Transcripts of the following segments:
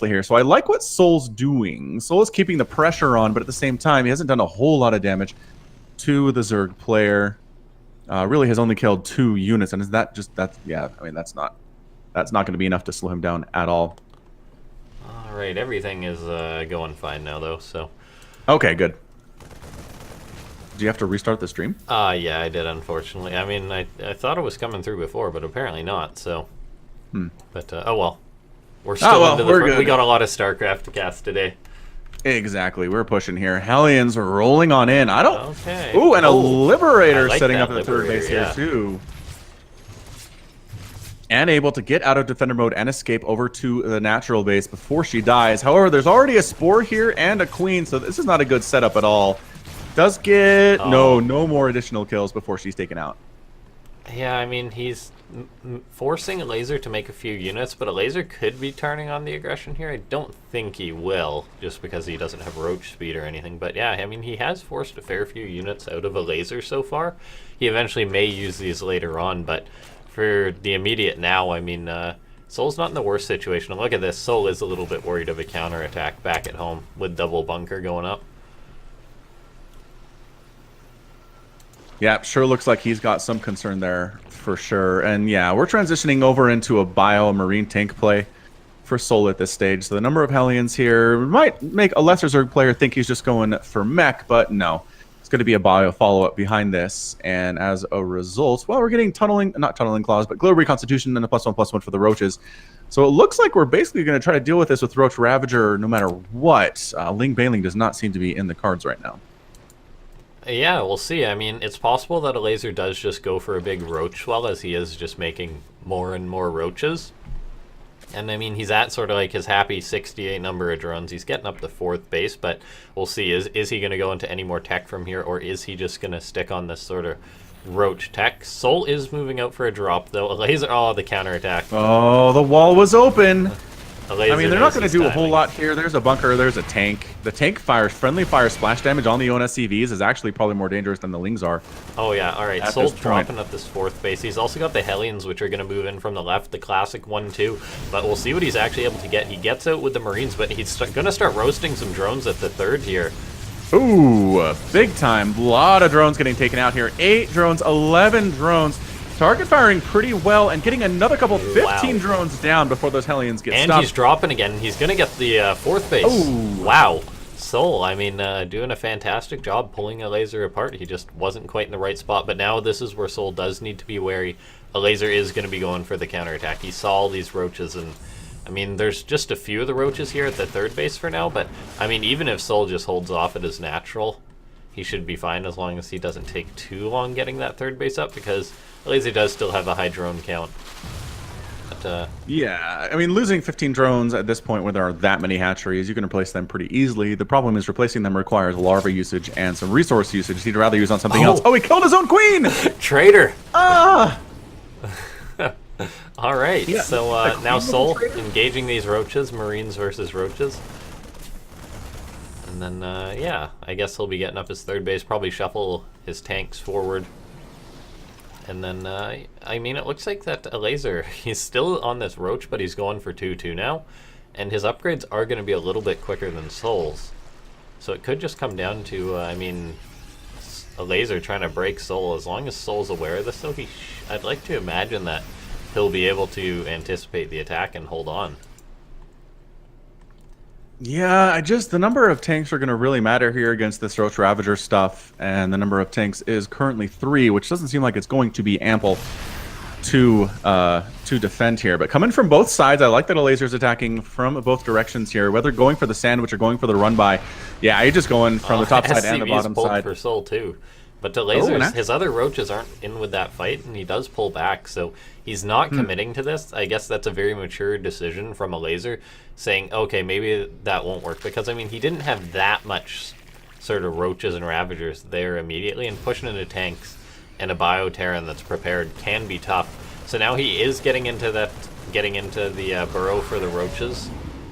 here. So I like what souL's doing. souL is keeping the pressure on, but at the same time, he hasn't done a whole lot of damage to the Zerg player. Really has only killed 2 units, and is that just yeah? I mean, that's not going to be enough to slow him down at all. All right, everything is going fine now, though. So. Okay, good. Do you have to restart the stream? Yeah, I did, unfortunately. I mean, I thought it was coming through before, but apparently not. So. But oh well. We're still into the we're good. We got a lot of StarCraft to cast today. Exactly, we're pushing here. Hellions are rolling on in. I don't. Okay. Ooh, and a Liberator like setting that up at the third base Liberator, here too. And able to get out of defender mode and escape over to the natural base before she dies. However, there's already a Spore here and a Queen, so this is not a good setup at all. Does get no more additional kills before she's taken out. Yeah, I mean, he's forcing Elazer to make a few units, but Elazer could be turning on the aggression here. I don't think he will, just because he doesn't have roach speed or anything. But yeah, I mean, he has forced a fair few units out of Elazer so far. He eventually may use these later on, but for the immediate now, I mean, souL's not in the worst situation. And look at this, souL is a little bit worried of a counterattack back at home with double bunker going up. Yeah, sure looks like he's got some concern there for sure. And yeah, we're transitioning over into a marine tank play for souL at this stage. So the number of Hellions here might make a lesser Zerg player think he's just going for mech, but no. It's going to be a bio follow-up behind this. And as a result, well, we're getting not tunneling claws, but glow reconstitution and a +1/+1 for the roaches. So it looks like we're basically going to try to deal with this with Roach Ravager no matter what. Ling Bailing does not seem to be in the cards right now. Yeah, we'll see. I mean, it's possible that Elazer does just go for a big roach swell, as he is just making more and more roaches. And I mean, he's at sort of like his happy 68 number of drones. He's getting up to 4th base, but we'll see. Is he going to go into any more tech from here, or is he just going to stick on this sort of roach tech? souL is moving out for a drop, though. Elazer, oh, the counterattack. Oh, the wall was open. Elazer, I mean, they're not going to do a whole lot here. There's a bunker. There's a tank. The tank fires friendly fire splash damage on the own SCVs is actually probably more dangerous than the Lings are. Oh, yeah. All right. souL's dropping at this 4th base. He's also got the Hellions, which are going to move in from the left, the classic 1-2. But we'll see what he's actually able to get. He gets out with the Marines, but he's going to start roasting some drones at the 3rd here. Ooh, big time. A lot of drones getting taken out here. 8 drones, 11 drones. Target firing pretty well and getting another couple, 15 drones down before those Hellions get stopped. And he's dropping again. He's going to get the 4th base. Oh, wow. souL, I mean, doing a fantastic job pulling Elazer apart. He just wasn't quite in the right spot. But now this is where souL does need to be wary. Elazer is going to be going for the counterattack. He saw all these roaches, and I mean, there's just a few of the roaches here at the 3rd base for now. But I mean, even if souL just holds off at his natural, he should be fine as long as he doesn't take too long getting that 3rd base up, because Elazer does still have a high drone count. But, yeah, I mean, losing 15 drones at this point where there are that many hatcheries, you can replace them pretty easily. The problem is replacing them requires larva usage and some resource usage he'd rather use on something else. Oh, he killed his own queen! Traitor! Ah! All right, yeah, so now souL engaging these roaches, Marines versus roaches. And then, yeah, I guess he'll be getting up his 3rd base, probably shuffle his tanks forward. And then, I mean, it looks like that Elazer, he's still on this roach, but he's going for 2-2 now. And his upgrades are going to be a little bit quicker than souL's. So it could just come down to, I mean, Elazer trying to break souL. As long as souL's aware of this, though, I'd like to imagine that he'll be able to anticipate the attack and hold on. Yeah, the number of tanks are going to really matter here against this Roach Ravager stuff, and the number of tanks is currently 3, which doesn't seem like it's going to be ample to defend here. But coming from both sides, I like that Elazer's attacking from both directions here, whether going for the sandwich or going for the run-by. Yeah, he's just going from the top side and the bottom side. For souL, too. But Elazer, his other roaches aren't in with that fight, and he does pull back, so he's not committing to this. I guess that's a very mature decision from Elazer, saying, okay, maybe that won't work, because, I mean, he didn't have that much sort of roaches and ravagers there immediately, and pushing into tanks and a Bioterran that's prepared can be tough. So now he is getting into the burrow for the roaches,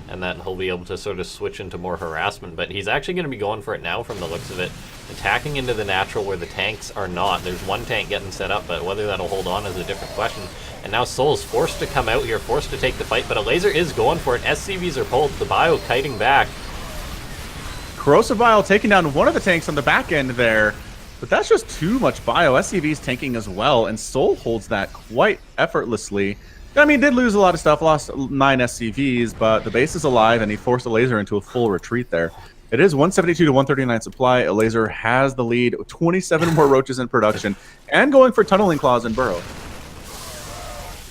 and that he'll be able to sort of switch into more harassment. But he's actually going to be going for it now from the looks of it. Attacking into the natural where the tanks are not. There's one tank getting set up, but whether that'll hold on is a different question. And now souL's forced to come out here, forced to take the fight, but Elazer is going for it. SCVs are pulled, the bio kiting back. Corrosive Bile taking down one of the tanks on the back end there, but that's just too much bio. SCV's tanking as well, and souL holds that quite effortlessly. I mean, did lose a lot of stuff, lost 9 SCVs, but the base is alive, and he forced Elazer into a full retreat there. It is 172 to 139 supply. Elazer has the lead, 27 more roaches in production, and going for tunneling claws and burrow.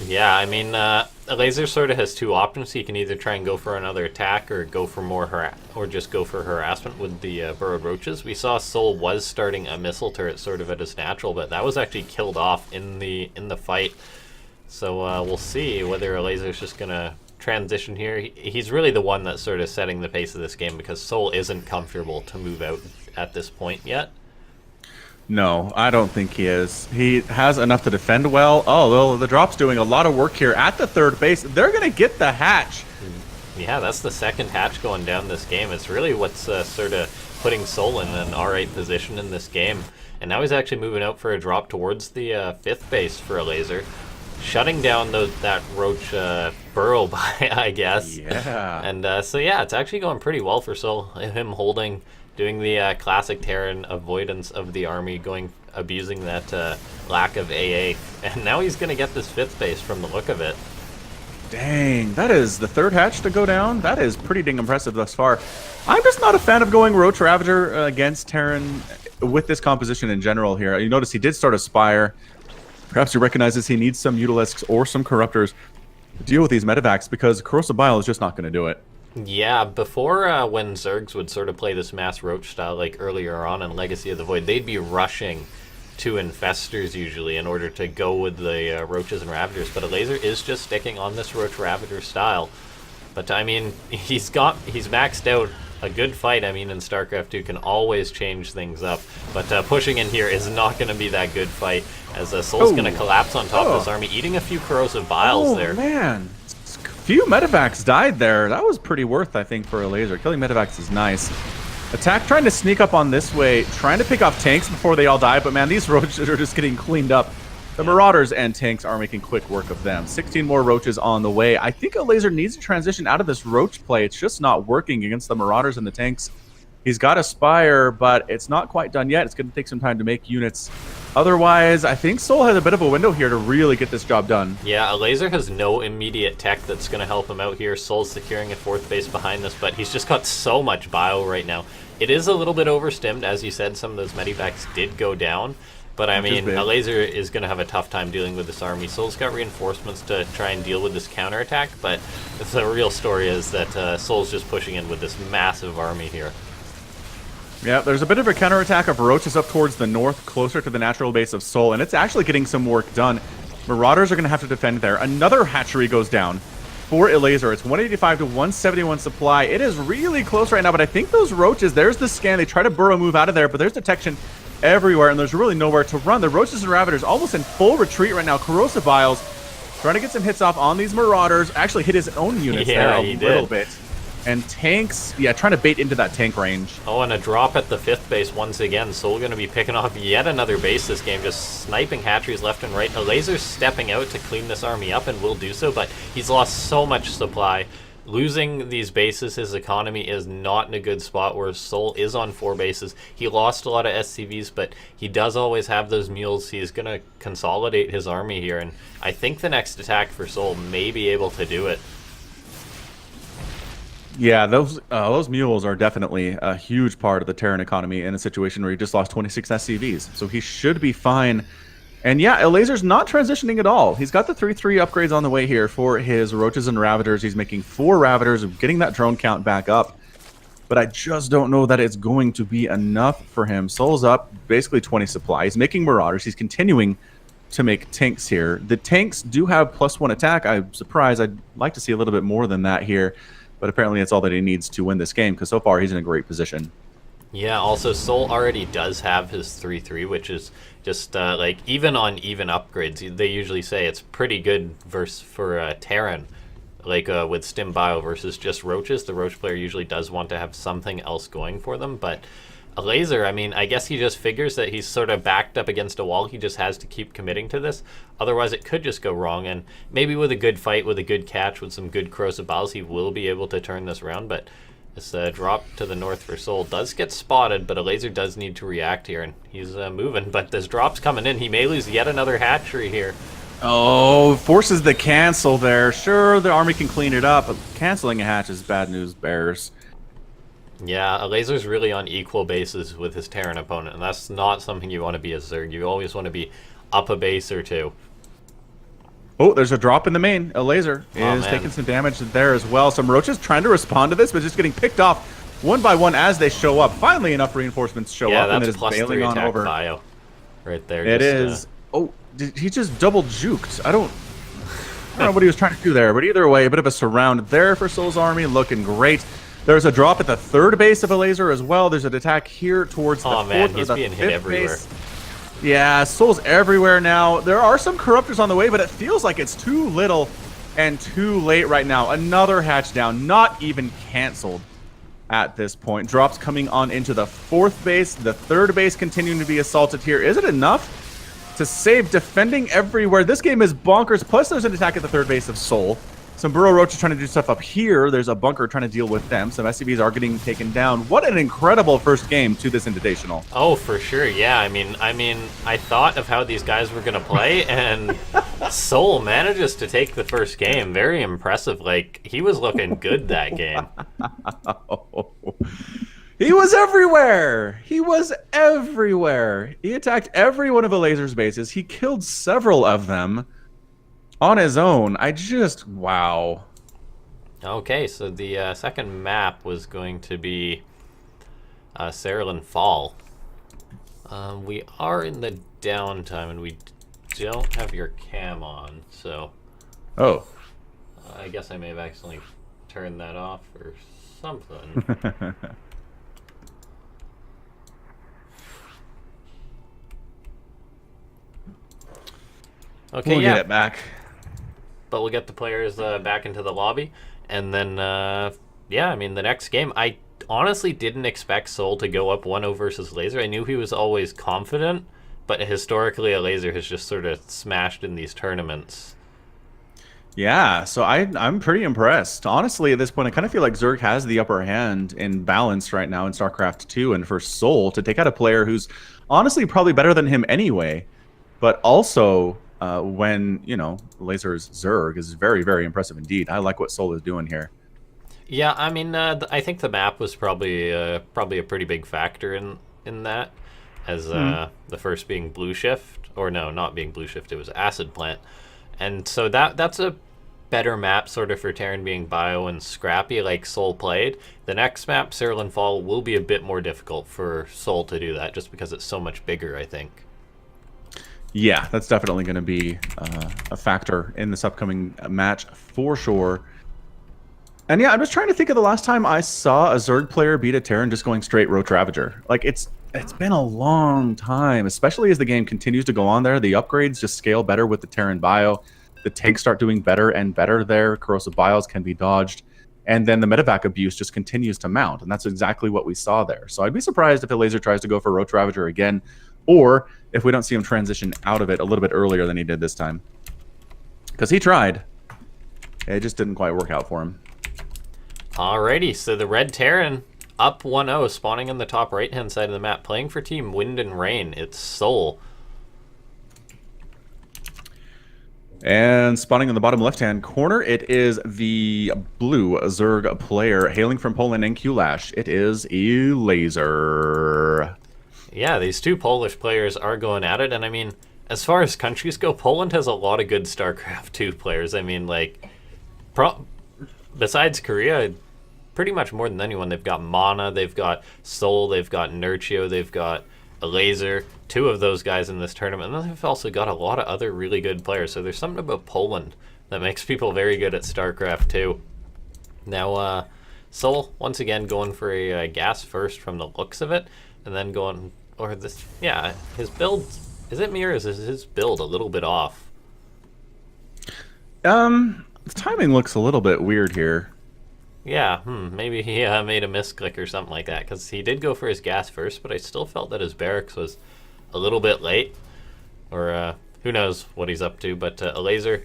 Yeah, I mean, Elazer sort of has two options. He can either try and go for another attack, or go for more or just go for harassment with the burrowed roaches. We saw souL was starting a missile turret sort of at his natural, but that was actually killed off in the fight. So we'll see whether Elazer's just gonna transition here. He's really the one that's sort of setting the pace of this game, because souL isn't comfortable to move out at this point yet. No, I don't think he is. He has enough to defend well. Oh, well, the drop's doing a lot of work here at the third base. They're going to get the hatch. Yeah, that's the second hatch going down this game. It's really what's sort of putting souL in an alright position in this game. And now he's actually moving out for a drop towards the fifth base for Elazer, shutting down that roach burrow by, I guess. Yeah. And so yeah, it's actually going pretty well for souL. Him holding, doing the classic Terran avoidance of the army, abusing that lack of AA. And now he's going to get this fifth base from the look of it. Dang, that is the third hatch to go down. That is pretty dang impressive thus far. I'm just not a fan of going Roach Ravager against Terran with this composition in general here. You notice he did start a Spire. Perhaps he recognizes he needs some Mutalisks or some Corruptors to deal with these Medivacs, because Corrosive Bile is just not going to do it. Yeah, before when Zergs would sort of play this mass roach style like earlier on in Legacy of the Void, they'd be rushing to Infestors usually in order to go with the Roaches and Ravagers, but Elazer is just sticking on this Roach Ravager style. But I mean, he's maxed out. A good fight, I mean, in StarCraft 2 can always change things up, but pushing in here is not going to be that good fight, as souL's going to collapse on top of this army, eating a few Corrosive Biles there. Oh, man. Few Medivacs died there. That was pretty worth, I think, for Elazer. Killing Medivacs is nice. Attack trying to sneak up on this way, trying to pick off tanks before they all die, but man, these roaches are just getting cleaned up. The Marauders and tanks are making quick work of them. 16 more roaches on the way. I think Elazer needs to transition out of this roach play. It's just not working against the Marauders and the tanks. He's got a Spire, but it's not quite done yet. It's going to take some time to make units. Otherwise, I think souL has a bit of a window here to really get this job done. Yeah, Elazer has no immediate tech that's going to help him out here. souL's securing a fourth base behind this, but he's just got so much bio right now. It is a little bit overstimmed. As you said, some of those Medivacs did go down. But I mean, Elazer is going to have a tough time dealing with this army. souL's got reinforcements to try and deal with this counterattack, but the real story is that souL's just pushing in with this massive army here. Yeah, there's a bit of a counterattack of roaches up towards the north, closer to the natural base of souL, and it's actually getting some work done. Marauders are going to have to defend there. Another hatchery goes down for Elazer. It's 185 to 171 supply. It is really close right now, but I think those roaches, there's the scan. They try to burrow move out of there, but there's detection everywhere, and there's really nowhere to run. The Roaches and Ravagers almost in full retreat right now. Corrosive Biles trying to get some hits off on these Marauders. Actually hit his own units there a little bit. And tanks, yeah, trying to bait into that tank range. Oh, and a drop at the fifth base once again. souL going to be picking off yet another base this game, just sniping hatcheries left and right. Elazer's stepping out to clean this army up and will do so, but he's lost so much supply. Losing these bases, his economy is not in a good spot, whereas souL is on 4 bases. He lost a lot of SCVs, but he does always have those mules. He's going to consolidate his army here, and I think the next attack for souL may be able to do it. Yeah, those mules are definitely a huge part of the Terran economy in a situation where he just lost 26 SCVs. So he should be fine. And yeah, Elazer's not transitioning at all. He's got the 3-3 upgrades on the way here for his Roaches and Ravagers. He's making 4 Ravagers, getting that drone count back up. But I just don't know that it's going to be enough for him. souL's up, basically 20 supply. He's making Marauders. He's continuing to make tanks here. The tanks do have +1 attack. I'm surprised. I'd like to see a little bit more than that here. But apparently it's all that he needs to win this game, because so far he's in a great position. Yeah, also souL already does have his 3-3, which is just like even on even upgrades, they usually say it's pretty good for Terran. Like with Stim Bio versus just roaches, the roach player usually does want to have something else going for them, but Elazer, I mean, I guess he just figures that he's sort of backed up against a wall. He just has to keep committing to this. Otherwise, it could just go wrong. And maybe with a good fight, with a good catch, with some good corrosive balls, he will be able to turn this around. But this drop to the north for souL does get spotted, but Elazer does need to react here, and he's moving. But this drop's coming in. He may lose yet another hatchery here. Oh, forces the cancel there. Sure, the army can clean it up, but canceling a hatch is bad news, Bears. Yeah, Elazer's really on equal bases with his Terran opponent, and that's not something you want to be as Zerg. You always want to be up a base or two. Oh, there's a drop in the main. Elazer is taking some damage there as well. Some roaches trying to respond to this, but just getting picked off one by one as they show up. Finally, enough reinforcements show up, and it is bailing on over. Bio right there. It is. Oh, he just double juked. I don't know what he was trying to do there, but either way, a bit of a surround there for souL's army, looking great. There's a drop at the third base of Elazer as well. There's an attack here towards the fourth man, or he's the being hit fifth everywhere. base. Yeah, souL's everywhere now. There are some corruptors on the way, but it feels like it's too little and too late right now. Another hatch down, not even canceled at this point. Drops coming on into the fourth base. The third base continuing to be assaulted here. Is it enough to save defending everywhere? This game is bonkers. Plus, there's an attack at the third base of souL. Some Burrow Roaches trying to do stuff up here. There's a bunker trying to deal with them. Some SCVs are getting taken down. What an incredible first game to this Invitational. Oh, for sure. Yeah, I mean, I thought of how these guys were going to play, and souL manages to take the first game. Very impressive. Like, he was looking good that game. He was everywhere. He was everywhere. He attacked every one of Elazer's bases. He killed several of them on his own. Wow. Okay, so the second map was going to be Cerulean Fall. We are in the downtime, and we don't have your cam on, so... Oh. I guess I may have accidentally turned that off or something. Okay, we'll yeah. get it back. But we'll get the players back into the lobby. And then, yeah, I mean, the next game, I honestly didn't expect souL to go up 1-0 versus Elazer. I knew he was always confident, but historically, Elazer has just sort of smashed in these tournaments. Yeah, so I'm pretty impressed. Honestly, at this point, I kind of feel like Zerg has the upper hand in balance right now in StarCraft 2, and for souL to take out a player who's honestly probably better than him anyway, but also... when, you know, Elazer's Zerg is very, very impressive indeed. I like what souL is doing here. Yeah, I mean, I think the map was probably a pretty big factor in that, as the first being Blue Shift, or no, not being Blue Shift, it was Acid Plant. And so that's a better map sort of for Terran being bio and scrappy like souL played. The next map, Cerulean Fall, will be a bit more difficult for souL to do that, just because it's so much bigger, I think. Yeah, that's definitely going to be a factor in this upcoming match for sure. And yeah, I'm just trying to think of the last time I saw a Zerg player beat a Terran just going straight Roach Ravager. Like, it's been a long time, especially as the game continues to go on there. The upgrades just scale better with the Terran bio. The tanks start doing better and better there. Corrosive bios can be dodged. And then the medevac abuse just continues to mount. And that's exactly what we saw there. So I'd be surprised if Elazer tries to go for Roach Ravager again, or if we don't see him transition out of it a little bit earlier than he did this time. Because he tried. It just didn't quite work out for him. Alrighty, so the Red Terran up 1-0, spawning on the top right-hand side of the map, playing for Team Wind and Rain. It's souL. And spawning in the bottom left-hand corner, it is the blue Zerg player hailing from Poland and Kulash. It is Elazer. Yeah, these two Polish players are going at it, and I mean, as far as countries go, Poland has a lot of good StarCraft 2 players. I mean, like, besides Korea, pretty much more than anyone. They've got Mana, they've got souL, they've got Nurchio, they've got Elazer, two of those guys in this tournament, and then they've also got a lot of other really good players. So there's something about Poland that makes people very good at StarCraft 2. Now, souL, once again, going for a gas first from the looks of it, and then going... Or this, yeah, his build, is it me or is his build a little bit off? The timing looks a little bit weird here. Yeah, maybe he made a misclick or something like that, because he did go for his gas first, but I still felt that his barracks was a little bit late. Or who knows what he's up to, but Elazer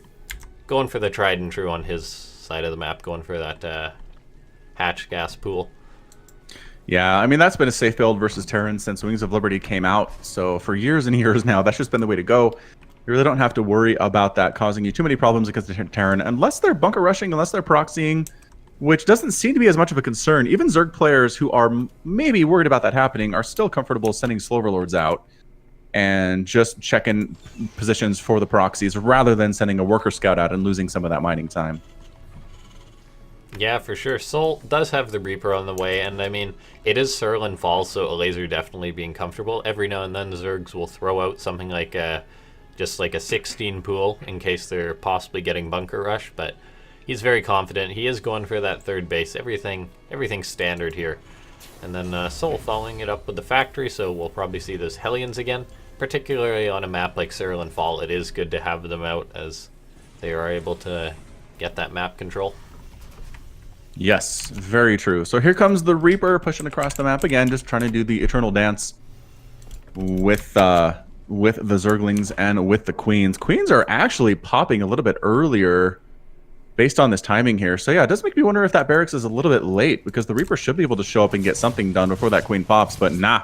going for the tried and true on his side of the map, going for that hatch gas pool. Yeah, I mean, that's been a safe build versus Terran since Wings of Liberty came out. So for years and years now, that's just been the way to go. You really don't have to worry about that causing you too many problems against the Terran, unless they're bunker rushing, unless they're proxying, which doesn't seem to be as much of a concern. Even Zerg players who are maybe worried about that happening are still comfortable sending Sloverlords out and just checking positions for the proxies rather than sending a worker scout out and losing some of that mining time. Yeah, for sure. souL does have the Reaper on the way, and I mean, it is souL and Fall, so Elazer definitely being comfortable. Every now and then, Zergs will throw out something like just like a 16 pool in case they're possibly getting bunker rush, but he's very confident. He is going for that third base. Everything's standard here. And then souL following it up with the factory, so we'll probably see those Hellions again. Particularly on a map like souL and Fall, it is good to have them out as they are able to get that map control. Yes, very true. So here comes the Reaper pushing across the map again, just trying to do the eternal dance with the Zerglings and with the Queens. Queens are actually popping a little bit earlier based on this timing here. So yeah, it does make me wonder if that barracks is a little bit late, because the Reaper should be able to show up and get something done before that Queen pops, but nah.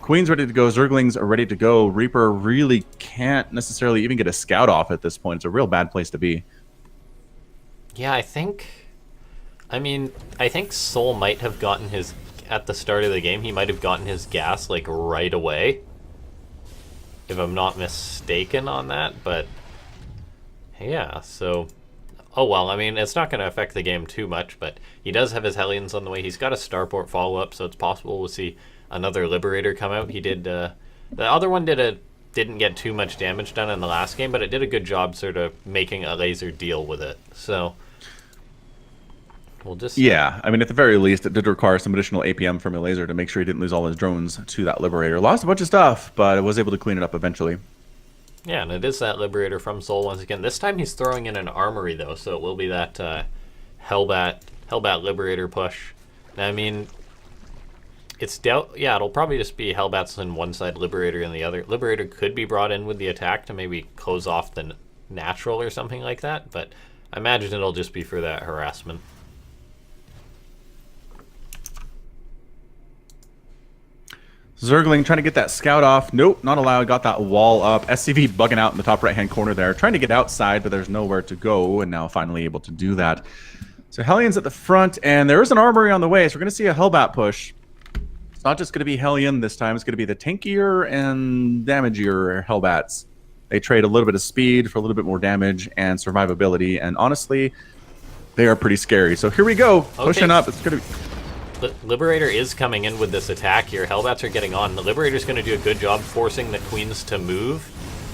Queen's ready to go, Zerglings are ready to go. Reaper really can't necessarily even get a scout off at this point. It's a real bad place to be. Yeah, I think souL might have gotten his, at the start of the game, he might have gotten his gas, like, right away. If I'm not mistaken on that, but yeah, so, oh well, I mean, it's not going to affect the game too much, but he does have his Hellions on the way. He's got a Starport follow-up, so it's possible we'll see another Liberator come out. He did, the other one didn't get too much damage done in the last game, but it did a good job sort of making Elazer deal with it, so we'll just... Yeah, I mean, at the very least, it did require some additional APM from Elazer to make sure he didn't lose all his drones to that Liberator. Lost a bunch of stuff, but was able to clean it up eventually. Yeah, and it is that Liberator from souL once again. This time he's throwing in an Armory, though, so it will be that Hellbat Liberator push. Now, I mean, it'll probably just be Hellbats on one side, Liberator in the other. Liberator could be brought in with the attack to maybe close off the natural or something like that, but I imagine it'll just be for that harassment. Zergling trying to get that scout off. Nope, not allowed. Got that wall up. SCV bugging out in the top right-hand corner there. Trying to get outside, but there's nowhere to go, and now finally able to do that. So Hellions at the front, and there is an Armory on the way, so we're going to see a Hellbat push. It's not just going to be Hellion this time. It's going to be the tankier and damagier Hellbats. They trade a little bit of speed for a little bit more damage and survivability, and honestly, they are pretty scary. So here we go, pushing up. It's going to be... Liberator is coming in with this attack here. Hellbats are getting on. The Liberator's going to do a good job forcing the Queens to move.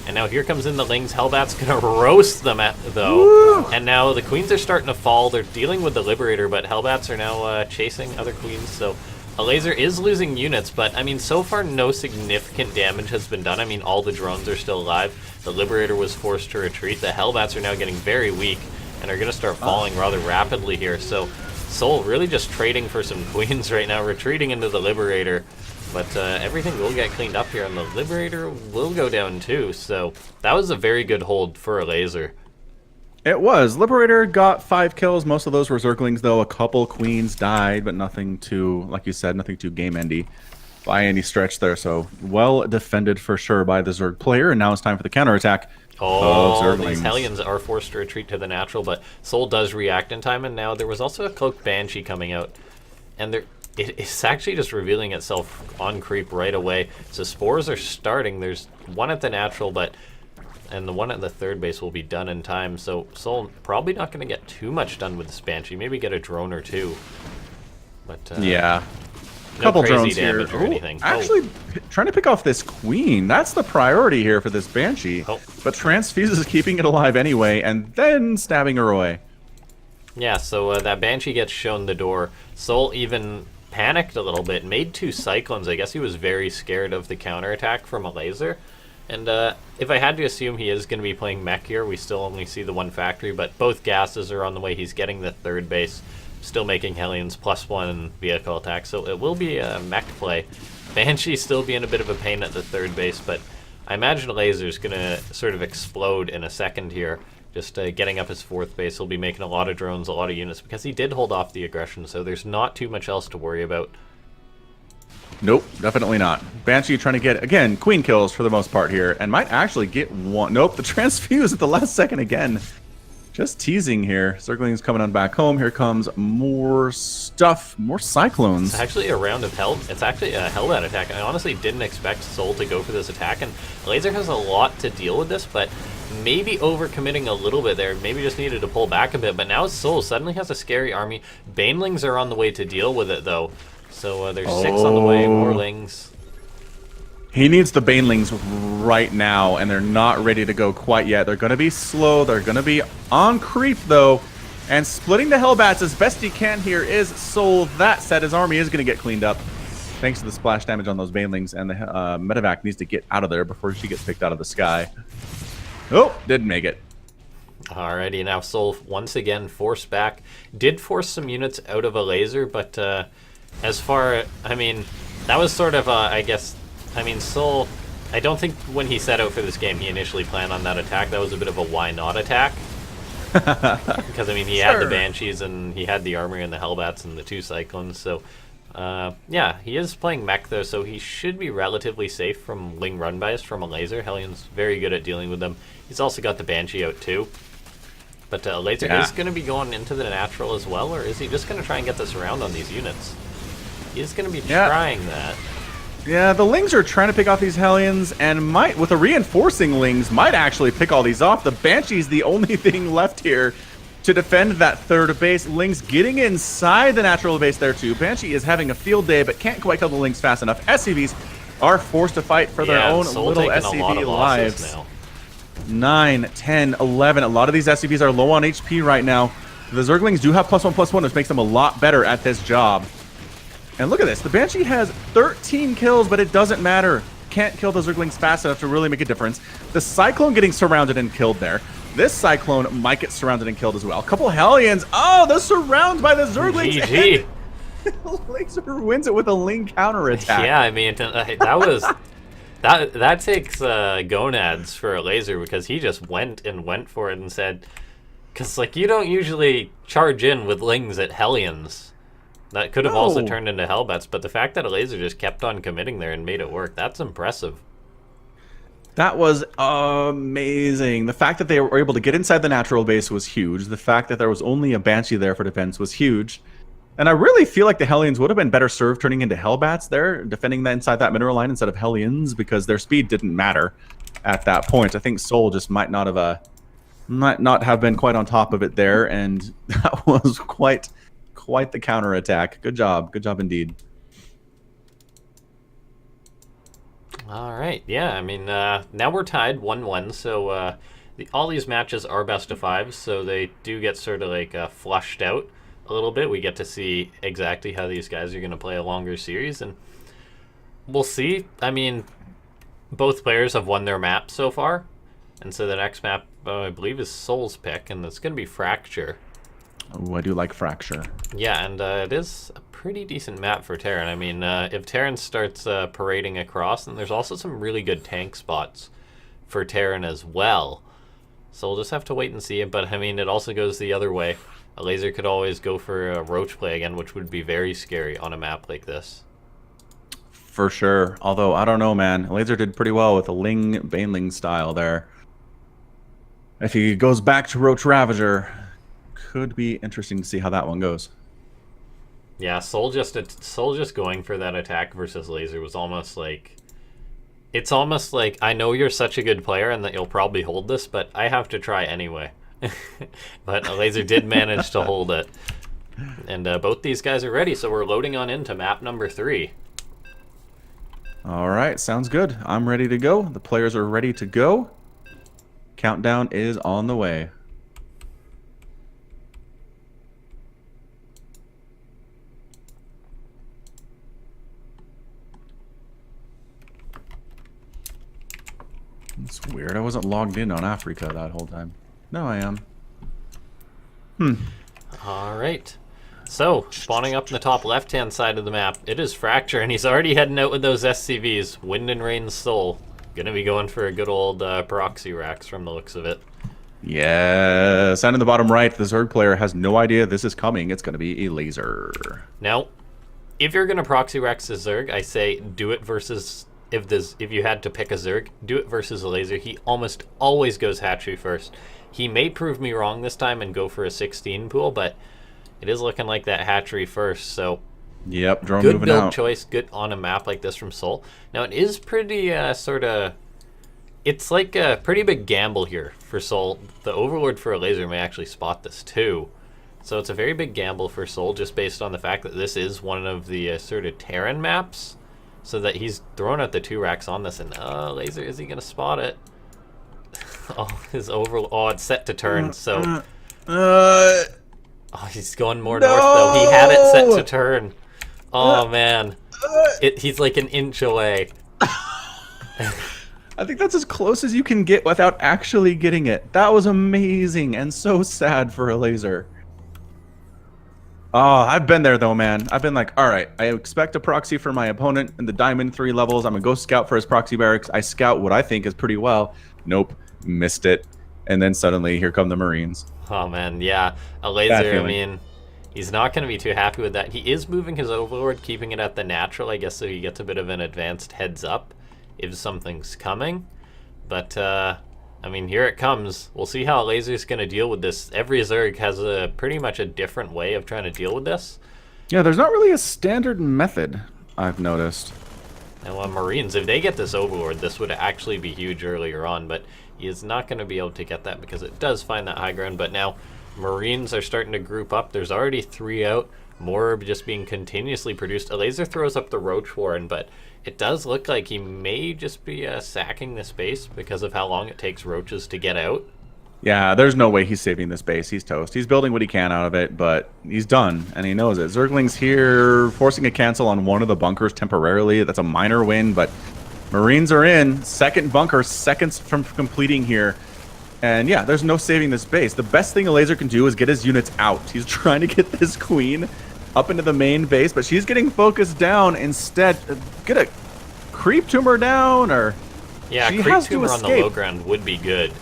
And now here comes in the Lings. Hellbat's going to roast them, though. Woo! And now the Queens are starting to fall. They're dealing with the Liberator, but Hellbats are now chasing other Queens. So Elazer is losing units, but, I mean, so far no significant damage has been done. I mean, all the drones are still alive. The Liberator was forced to retreat. The Hellbats are now getting very weak and are going to start falling rather rapidly here. So souL really just trading for some Queens right now, retreating into the Liberator. But everything will get cleaned up here, and the Liberator will go down too. So that was a very good hold for Elazer. It was. Liberator got 5 kills. Most of those were Zerglings, though. A couple Queens died, but nothing too, like you said, nothing too game-endy by any stretch there. So well defended for sure by the Zerg player, and now it's time for the counterattattack. Oh, these Hellions are forced to retreat to the natural, but souL does react in time, and now there was also a Cloaked Banshee coming out. And it's actually just revealing itself on creep right away. So spores are starting. There's one at the natural, and the one at the third base will be done in time. So souL probably not going to get too much done with this Banshee. Maybe get a drone or two. But yeah. No couple crazy drones damage here. or anything. Actually, trying to pick off this Queen. That's the priority here for this Banshee. Oh. But Transfuse is keeping it alive anyway, and then stabbing her away. Yeah, so that Banshee gets shown the door. souL even panicked a little bit, made 2 Cyclones. I guess he was very scared of the counterattack from Elazer. And if I had to assume he is going to be playing mech here, we still only see the one factory, but both gases are on the way. He's getting the third base, still making Hellions +1 vehicle attack, so it will be a mech play. Banshee still being a bit of a pain at the third base, but I imagine Lazer's going to sort of explode in a second here. Just getting up his fourth base, he'll be making a lot of drones, a lot of units, because he did hold off the aggression, so there's not too much else to worry about. Nope, definitely not. Banshee trying to get, again, queen kills for the most part here, and might actually get one. Nope, the transfuse at the last second again. Just teasing here. Zergling's coming on back home. Here comes more stuff, more cyclones. It's actually a round of hell. It's actually a Hellbat attack. I honestly didn't expect souL to go for this attack, and Elazer has a lot to deal with this, but maybe overcommitting a little bit there. Maybe just needed to pull back a bit, but now souL suddenly has a scary army. Banelings are on the way to deal with it, though. So there's 6 on the way, more lings. He needs the Banelings right now, and they're not ready to go quite yet. They're going to be slow. They're going to be on creep, though. And splitting the Hellbats as best he can here is souL. That said, his army is going to get cleaned up thanks to the splash damage on those Banelings, and the Medevac needs to get out of there before she gets picked out of the sky. Oh, didn't make it. Alrighty, now souL once again forced back. Did force some units out of Elazer, but as far, I mean, that was sort of, I guess, I mean, souL, I don't think when he set out for this game he initially planned on that attack. That was a bit of a why not attack. Because, I mean, he had the Banshees and he had the armor and the Hellbats and the 2 Cyclones. So, yeah, he is playing mech, though, so he should be relatively safe from Ling run bias from Elazer. Hellion's very good at dealing with them. He's also got the Banshee out, too. But Elazer is going to be going into the natural as well, or is he just going to try and get this around on these units? He is going to be trying that. Yeah, the Lings are trying to pick off these Hellions, and might, with the reinforcing Lings, might actually pick all these off. The Banshee's the only thing left here to defend that third base. Lings getting inside the natural base there, too. Banshee is having a field day, but can't quite kill the Lings fast enough. SCVs are forced to fight for their own souL little taking a lot SCV of lives. now. 9, 10, 11. A lot of these SCVs are low on HP right now. The Zerglings do have +1/+1, which makes them a lot better at this job. And look at this. The Banshee has 13 kills, but it doesn't matter. Can't kill the Zerglings fast enough to really make a difference. The Cyclone getting surrounded and killed there. This Cyclone might get surrounded and killed as well. A couple Hellions. Oh, the surround by the Zerglings. GG. Laser wins it with a Ling counterattack. Yeah, I mean, that was... That takes gonads for Elazer, because he just went for it and said... Because, like, you don't usually charge in with Lings at Hellions. That could have also turned into Hellbats, but the fact that Elazer just kept on committing there and made it work, that's impressive. That was amazing. The fact that they were able to get inside the natural base was huge. The fact that there was only a Banshee there for defense was huge. And I really feel like the Hellions would have been better served turning into Hellbats there, defending that inside that mineral line instead of Hellions, because their speed didn't matter at that point. I think souL just might not have been quite on top of it there, and that was quite the counterattack. Good job indeed. All right, yeah, I mean, now we're tied 1-1, so all these matches are best of 5, so they do get sort of like flushed out a little bit. We get to see exactly how these guys are going to play a longer series, and we'll see. I mean, both players have won their map so far, and so the next map, I believe, is souL's pick, and it's going to be Fracture. Oh, I do like Fracture. Yeah, and it is a pretty decent map for Terran. I mean, if Terran starts parading across, then there's also some really good tank spots for Terran as well. So we'll just have to wait and see. But, I mean, it also goes the other way. Elazer could always go for a Roach play again, which would be very scary on a map like this. For sure. Although, I don't know, man. Elazer did pretty well with the Baneling style there. If he goes back to Roach Ravager, could be interesting to see how that one goes. Yeah, souL just going for that attack versus Elazer was almost like... It's almost like, I know you're such a good player and that you'll probably hold this, but I have to try anyway. But Elazer did manage to hold it. And both these guys are ready, so we're loading on into map number 3. All right, sounds good. I'm ready to go. The players are ready to go. Countdown is on the way. It's weird. I wasn't logged in on Afreeca that whole time. Now I am. All right. So, spawning up in the top left-hand side of the map, it is Fracture, and he's already heading out with those SCVs. Wind and Rain souL. Gonna be going for a good old proxy racks from the looks of it. Yes. And in the bottom right, the Zerg player has no idea this is coming. It's going to be Elazer. Now, if you're gonna proxy racks a Zerg, I say do it versus... If you had to pick a Zerg, do it versus Elazer. He almost always goes hatchery first. He may prove me wrong this time and go for a 16 pool, but it is looking like that hatchery first, so... Yep, drone good moving build out. choice, good on a map like this from souL. Now, it is pretty sort of... It's like a pretty big gamble here for souL. The Overlord for Elazer may actually spot this too. So it's a very big gamble for souL just based on the fact that this is one of the sort of Terran maps. So that he's throwing out the 2 racks on this, and Elazer, is he going to spot it? Oh, his oh, it's set to turn, so... Oh, he's going more north, though. He had it set to turn. Oh, man. He's like an inch away. I think that's as close as you can get without actually getting it. That was amazing and so sad for Elazer. Oh, I've been there though, man. I've been like, all right, I expect a proxy for my opponent in the Diamond 3 levels. I'm gonna go scout for his proxy barracks. I scout what I think is pretty well. Nope, missed it. And then suddenly, here come the Marines. Oh, man, yeah. Elazer, I mean, he's not going to be too happy with that. He is moving his Overlord, keeping it at the natural, I guess, so he gets a bit of an advanced heads up if something's coming. But, I mean, here it comes. We'll see how Elazer's going to deal with this. Every Zerg has pretty much a different way of trying to deal with this. Yeah, there's not really a standard method, I've noticed. And Marines, if they get this Overlord, this would actually be huge earlier on, but he is not going to be able to get that because it does find that high ground. But now Marines are starting to group up. There's already 3 out, more just being continuously produced. Elazer throws up the Roach Warren, but it does look like he may just be sacking this base because of how long it takes roaches to get out. Yeah, there's no way he's saving this base. He's toast. He's building what he can out of it, but he's done, and he knows it. Zergling's here, forcing a cancel on one of the bunkers temporarily. That's a minor win, but Marines are in. Second bunker, seconds from completing here. And yeah, there's no saving this base. The best thing Elazer can do is get his units out. He's trying to get this queen up into the main base, but she's getting focused down instead. Get a creep tumor down, or... Yeah, she creep has to tumor on the escape. low ground would be good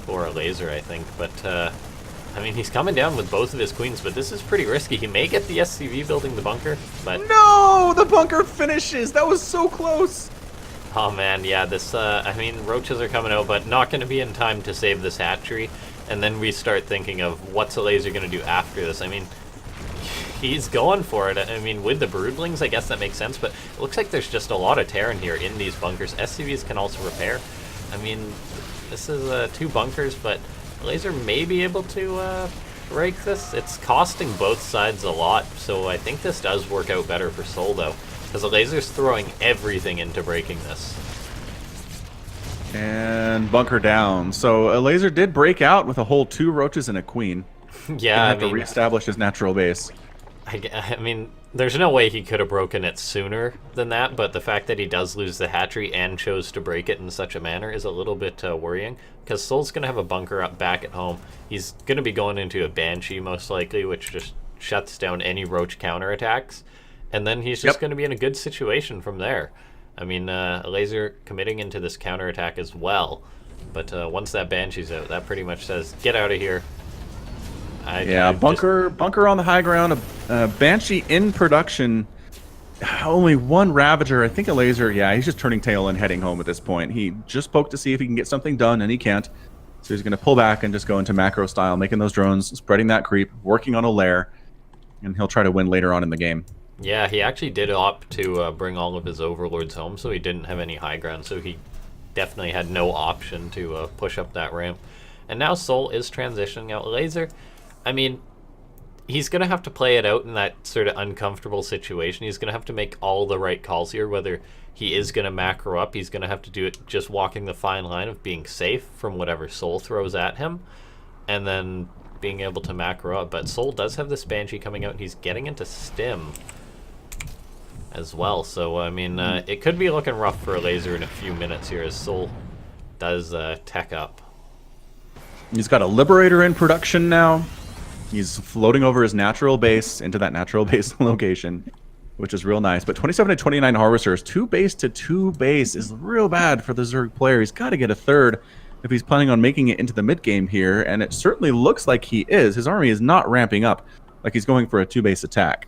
for Elazer, I think. But, I mean, he's coming down with both of his queens, but this is pretty risky. He may get the SCV building the bunker, but... No! The bunker finishes! That was so close! Oh, man, yeah, this, I mean, roaches are coming out, but not going to be in time to save this hatchery. And then we start thinking of what's Elazer going to do after this. I mean, he's going for it. I mean, with the broodlings, I guess that makes sense, but it looks like there's just a lot of Terran here in these bunkers. SCVs can also repair. I mean, this is 2 bunkers, but Elazer may be able to break this. It's costing both sides a lot, so I think this does work out better for souL, though, because Elazer's throwing everything into breaking this. And bunker down. So Elazer did break out with a whole 2 roaches and a queen. Yeah, Have to reestablish his natural base. I mean, there's no way he could have broken it sooner than that, but the fact that he does lose the hatchery and chose to break it in such a manner is a little bit worrying, because souL's going to have a bunker up back at home. He's going to be going into a Banshee, most likely, which just shuts down any roach counterattacks, and then he's just going to be in a good situation from there. I mean, Elazer committing into this counterattack as well, but once that Banshee's out, that pretty much says, get out of here. Bunker on the high ground. A Banshee in production. Only 1 Ravager. I think Elazer, yeah, he's just turning tail and heading home at this point. He just poked to see if he can get something done, and he can't. So he's going to pull back and just go into macro style, making those drones, spreading that creep, working on a lair, and he'll try to win later on in the game. Yeah, he actually did opt to bring all of his overlords home, so he didn't have any high ground, so he definitely had no option to push up that ramp. And now souL is transitioning out. Elazer, I mean, he's going to have to play it out in that sort of uncomfortable situation. He's going to have to make all the right calls here, whether he is going to macro up. He's going to have to do it just walking the fine line of being safe from whatever souL throws at him, and then being able to macro up. But souL does have this Banshee coming out, and he's getting into stim as well. So, I mean, it could be looking rough for Elazer in a few minutes here, as souL does tech up. He's got a Liberator in production now. He's floating over his natural base into that natural base location, which is real nice. But 27 to 29 Harvesters, 2 base to 2 base is real bad for the Zerg player. He's got to get a third if he's planning on making it into the mid game here, and it certainly looks like he is. His army is not ramping up like he's going for a 2-base attack.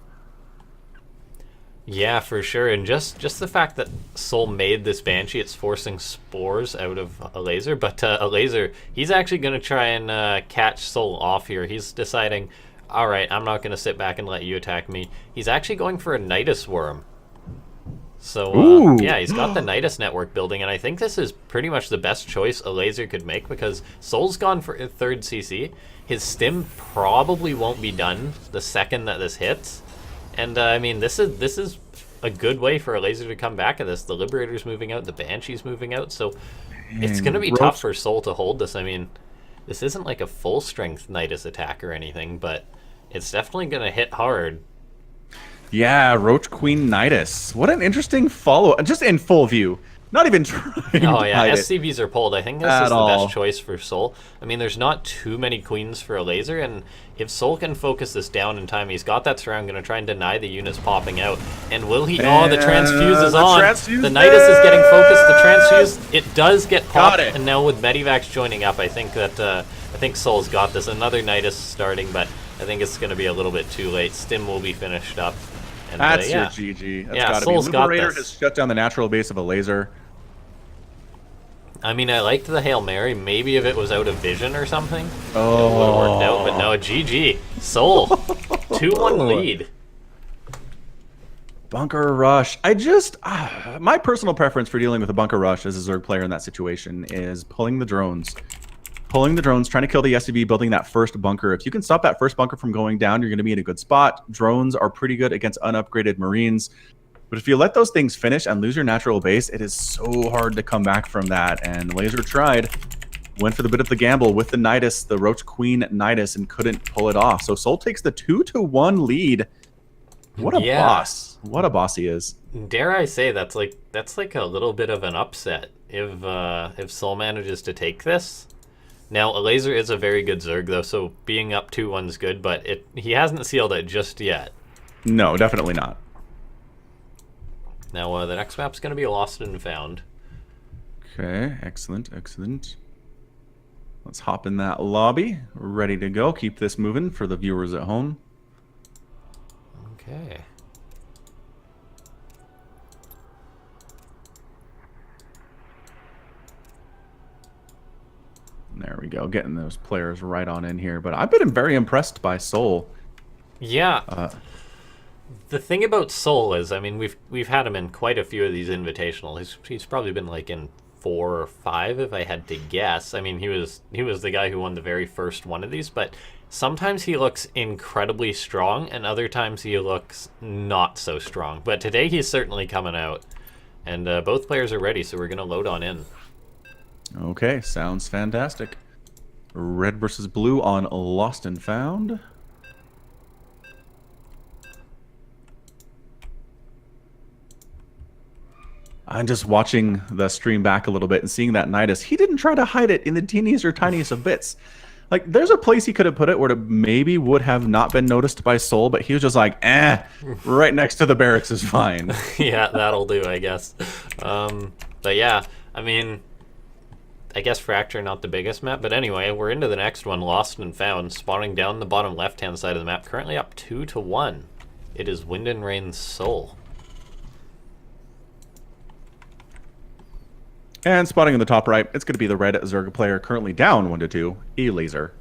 Yeah, for sure. And just the fact that souL made this Banshee, it's forcing spores out of Elazer. But Elazer, he's actually going to try and catch souL off here. He's deciding, all right, I'm not going to sit back and let you attack me. He's actually going for a Nidus Worm. So, yeah, he's got the Nidus network building, and I think this is pretty much the best choice Elazer could make because souL's gone for a 3rd CC. His stim probably won't be done the second that this hits. And, I mean, this is a good way for Elazer to come back at this. The Liberator's moving out, the Banshee's moving out, so it's going to be tough for souL to hold this. I mean, this isn't like a full-strength Nidus attack or anything, but it's definitely going to hit hard. Yeah, Roach Queen Nidus. What an interesting follow. Just in full view. Not even trying Oh, to yeah, hide SCVs are pulled. I think this is the best choice for souL. I mean, there's not too many queens for Elazer, and if souL can focus this down in time, he's got that surround, going to try and deny the units popping out. And will he? Oh, the transfuse is on. The Nidus is getting focused. The transfuse, it does get popped. And now with Medivacs joining up, I think souL's got this. Another Nidus starting, but I think it's going to be a little bit too late. Stim will be finished up. And, that's yeah. your GG. That's yeah, gotta souL's be. Liberator got this. has shut down the natural base of Elazer. I mean, I liked the Hail Mary. Maybe if it was out of vision or something, it would have worked out. But no, GG. souL. 2-1 lead. Bunker Rush. I just... my personal preference for dealing with a Bunker Rush as a Zerg player in that situation is pulling the drones. Pulling the drones, trying to kill the SCV, building that first bunker. If you can stop that first bunker from going down, you're going to be in a good spot. Drones are pretty good against unupgraded Marines. But if you let those things finish and lose your natural base, it is so hard to come back from that. And Elazer tried, went for the bit of the gamble with the Nidus, the Roach Queen Nidus, and couldn't pull it off. So souL takes the 2-1 lead. What a boss! What a boss he is. Dare I say that's like a little bit of an upset if souL manages to take this. Now Elazer is a very good Zerg though, so being up 2-1 is good, but he hasn't sealed it just yet. No, definitely not. Now, the next map's going to be Lost and Found. Okay, excellent, excellent. Let's hop in that lobby. Ready to go. Keep this moving for the viewers at home. Okay. There we go. Getting those players right on in here. But I've been very impressed by souL. Yeah. The thing about souL is, I mean, we've had him in quite a few of these invitationals. He's probably been like in 4 or 5 if I had to guess. I mean, he was the guy who won the very first one of these, but sometimes he looks incredibly strong and other times he looks not so strong. But today he's certainly coming out. And both players are ready, so we're going to load on in. Okay, sounds fantastic. Red versus blue on Lost and Found. I'm just watching the stream back a little bit and seeing that Nidus. He didn't try to hide it in the teeniest or tiniest of bits. Like, there's a place he could have put it where it maybe would have not been noticed by souL, but he was just like, right next to the barracks is fine. Yeah, that'll do, I guess. But yeah, I mean, I guess Fracture not the biggest map, but anyway, we're into the next one, Lost and Found, spawning down the bottom left-hand side of the map, currently up 2-1. It is Wind and Rain souL. And spotting in the top right, it's going to be the red Zerg player currently down 1-2, Elazer.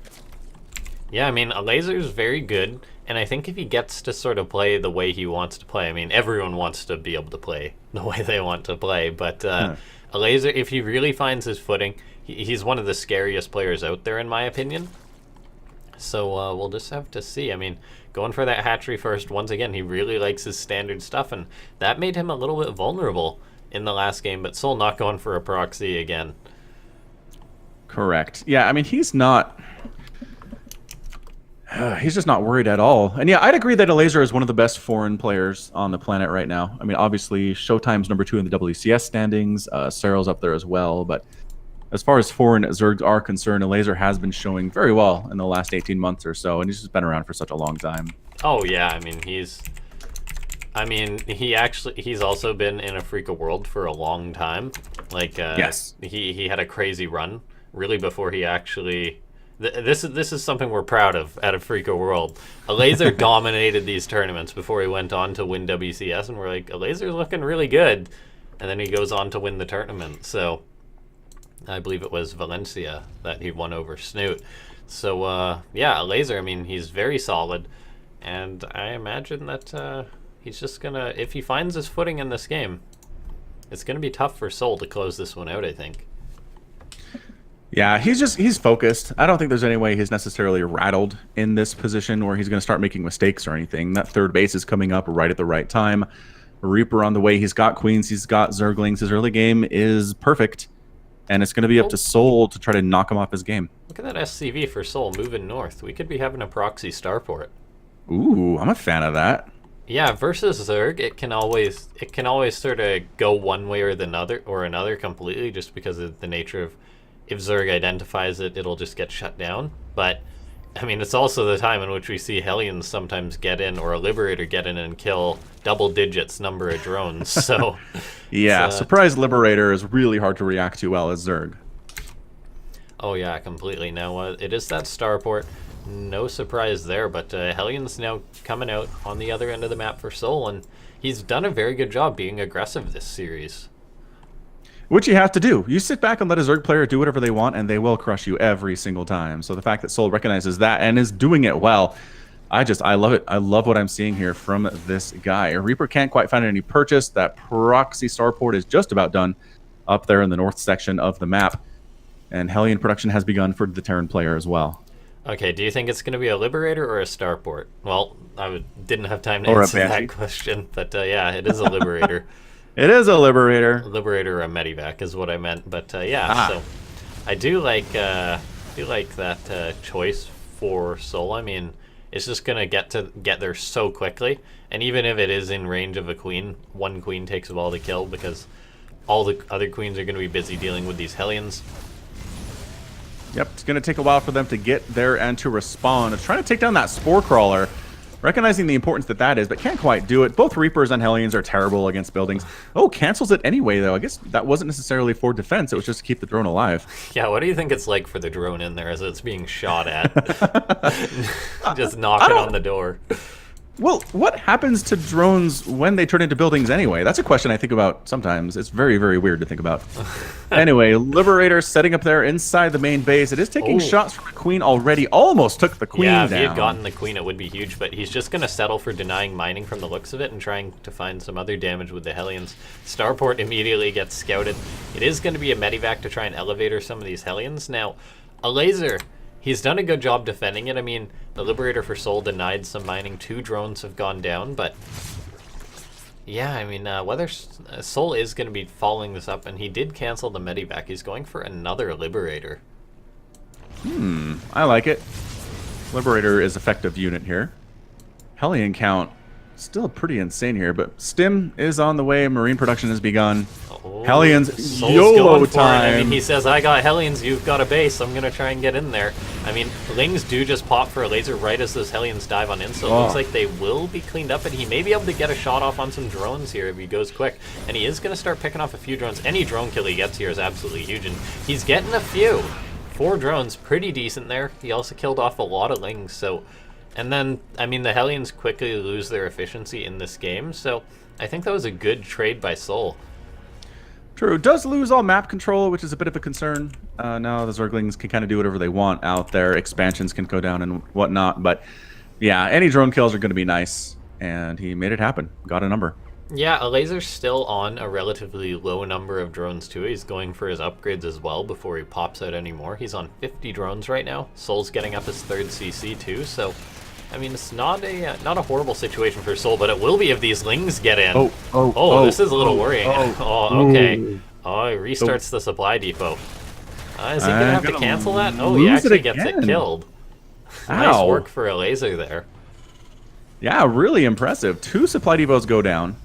Yeah, I mean, Elazer's very good, and I think if he gets to sort of play the way he wants to play, I mean, everyone wants to be able to play the way they want to play, but Elazer, if he really finds his footing, he's one of the scariest players out there, in my opinion. So we'll just have to see. I mean, going for that hatchery first, once again, he really likes his standard stuff, and that made him a little bit vulnerable in the last game, but souL not going for a proxy again. Correct. Yeah, I mean, he's not... he's just not worried at all. And yeah, I'd agree that Elazer is one of the best foreign players on the planet right now. I mean, obviously, Showtime's #2 in the WCS standings. Cyril's up there as well, but as far as foreign Zergs are concerned, Elazer has been showing very well in the last 18 months or so, and he's just been around for such a long time. Oh yeah, I mean he's also been in Afreeca World for a long time. Like Yes. he had a crazy run really before he actually. This is something we're proud of at Afreeca World. Elazer dominated these tournaments before he went on to win WCS, and we're like, Elazer's looking really good, and then he goes on to win the tournament. So I believe it was Valencia that he won over Snoot. So yeah, Elazer, I mean, he's very solid, and I imagine that he's just gonna, if he finds his footing in this game, it's gonna be tough for souL to close this one out, I think. Yeah, he's focused. I don't think there's any way he's necessarily rattled in this position where he's going to start making mistakes or anything. That third base is coming up right at the right time. Reaper on the way. He's got queens. He's got Zerglings. His early game is perfect, and it's going to be up to souL to try to knock him off his game. Look at that SCV for souL moving north. We could be having a proxy starport. Ooh, I'm a fan of that. Yeah, versus Zerg, it can always sort of go one way or another completely, just because of the nature of. If Zerg identifies it, it'll just get shut down. But, I mean, it's also the time in which we see Hellions sometimes get in, or a Liberator get in and kill double digits number of drones. So, yeah, surprise Liberator is really hard to react to well as Zerg. Oh yeah, completely. Now, it is that starport. No surprise there, but Hellions now coming out on the other end of the map for souL, and he's done a very good job being aggressive this series. Which you have to do. You sit back and let a Zerg player do whatever they want, and they will crush you every single time. So the fact that souL recognizes that and is doing it well, I love it. I love what I'm seeing here from this guy. Reaper can't quite find any purchase. That proxy starport is just about done up there in the north section of the map. And Hellion production has begun for the Terran player as well. Okay, do you think it's going to be a Liberator or a starport? Well, didn't have time to answer that question, but yeah, it is a Liberator. It is a Liberator. Liberator or a Medivac is what I meant, but yeah. So I do like that choice for souL. I mean, it's just gonna get there so quickly, and even if it is in range of a queen, one queen takes a while to kill because all the other queens are gonna be busy dealing with these Hellions. Yep, it's gonna take a while for them to get there and to respond. It's trying to take down that Spore Crawler. Recognizing the importance that is, but can't quite do it. Both Reapers and Hellions are terrible against buildings. Oh, cancels it anyway, though. I guess that wasn't necessarily for defense. It was just to keep the drone alive. Yeah, what do you think it's like for the drone in there as it's being shot at? Just knocking on the door. Well, what happens to drones when they turn into buildings anyway? That's a question I think about sometimes. It's very, very weird to think about. Anyway, Liberator setting up there inside the main base. It is taking shots from the queen already. Almost took the queen down. Yeah, if he had gotten the queen, it would be huge, but he's just going to settle for denying mining from the looks of it and trying to find some other damage with the Hellions. Starport immediately gets scouted. It is going to be a Medivac to try and elevator some of these Hellions. Now, Elazer, he's done a good job defending it. I mean, the Liberator for souL denied some mining. 2 drones have gone down, but yeah, I mean, whether souL is going to be following this up, and he did cancel the Medivac. He's going for another Liberator. I like it. Liberator is effective unit here. Hellion count still pretty insane here, but Stim is on the way. Marine production has begun. Hellions, YOLO time. I mean, he says, I got Hellions, you've got a base, I'm going to try and get in there. I mean, Lings do just pop for Elazer right as those Hellions dive on in, so it looks like they will be cleaned up, and he may be able to get a shot off on some drones here if he goes quick. And he is going to start picking off a few drones. Any drone kill he gets here is absolutely huge, and he's getting a few. 4 drones, pretty decent there. He also killed off a lot of Lings, so... And then, I mean, the Hellions quickly lose their efficiency in this game, so I think that was a good trade by souL. True. Does lose all map control, which is a bit of a concern. Now the Zerglings can kind of do whatever they want out there. Expansions can go down and whatnot. But yeah, any drone kills are going to be nice. And he made it happen. Got a number. Yeah, Elazer's still on a relatively low number of drones too. He's going for his upgrades as well before he pops out any more. He's on 50 drones right now. souL's getting up his 3rd CC too, so... I mean, it's not a horrible situation for souL, but it will be if these Lings get in. This is a little worrying. Okay. Oh, he restarts the supply depot. Is he going to have to cancel that? Oh, he actually gets it killed. Nice work for Elazer there. Yeah, really impressive. 2 supply depots go down.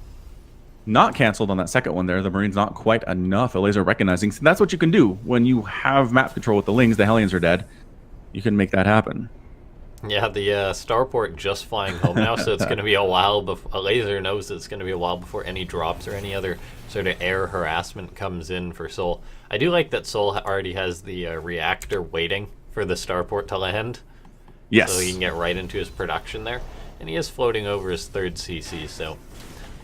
not canceled on that second one there. The Marine's not quite enough. Elazer recognizing. So that's what you can do when you have map control with the Lings. The Hellions are dead. You can make that happen. Yeah, the starport just flying home now, so it's going to be a while before... Elazer knows it's going to be a while before any drops or any other sort of air harassment comes in for souL. I do like that souL already has the reactor waiting for the starport to land. Yes. So he can get right into his production there. And he is floating over his third CC, so...